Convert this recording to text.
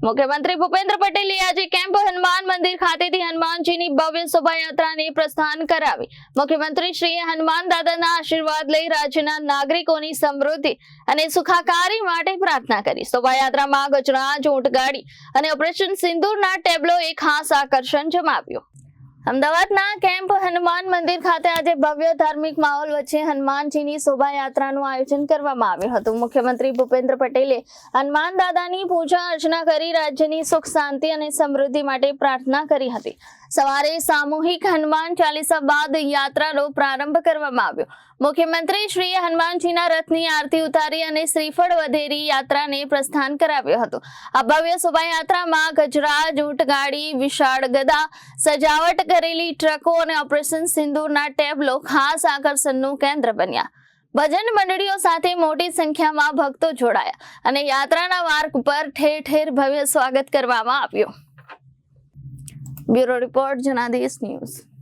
મુખ્યમંત્રી ભૂપેન્દ્ર પટેલે આજે કેમ્પ હનુમાન મંદિર ખાતેથી હનુમાનજીની ભવ્ય શોભાયાત્રાને પ્રસ્થાન કરાવી. મુખ્યમંત્રી શ્રીએ હનુમાન દાદાના આશીર્વાદ લઈ રાજ્યના નાગરિકોની સમૃદ્ધિ અને સુખાકારી માટે પ્રાર્થના કરી. શોભાયાત્રામાં ગજરાજ, ઊંટગાડી અને ઓપરેશન સિંદૂરના ટેબ્લો એક ખાસ આકર્ષણ જમાવ્યું. અમદાવાદના કેમ્પ હનુમાન મંદિર ખાતે આજે ભવ્ય ધાર્મિક માહોલ વચ્ચે હનુમાનજીની શોભાયાત્રાનું આયોજન કરવામાં આવ્યું હતું. મુખ્યમંત્રી ભૂપેન્દ્ર પટેલે હનુમાન દાદાની પૂજા અર્ચના કરી રાજ્યની સુખ, શાંતિ અને સમૃદ્ધિ માટે પ્રાર્થના કરી હતી. સવારે સામૂહિક હનુમાન ચાલીસા બાદ યાત્રાનો પ્રારંભ કરવામાં આવ્યો. મુખ્યમંત્રી શ્રીએ હનુમાનજીના રથની આરતી ઉતારી અને શ્રીફળ વધેરી યાત્રાને પ્રસ્થાન કરાવ્યું હતું. આ ભવ્ય શોભાયાત્રામાં ગજરાજ, ઊંટગાડી, વિશાળ ગદા, સજાવટ કરેલી ટ્રકો અને ઓપરેશન સિંદૂરના ટેબ્લો ખાસ આકર્ષણનું કેન્દ્ર બન્યા. ભજન મંડળીઓ સાથે મોટી સંખ્યામાં ભક્તો જોડાયા અને યાત્રાના માર્ગ પર ઠેર ઠેર ભવ્ય સ્વાગત કરવામાં આવ્યું. Bureau report, Janadesh news.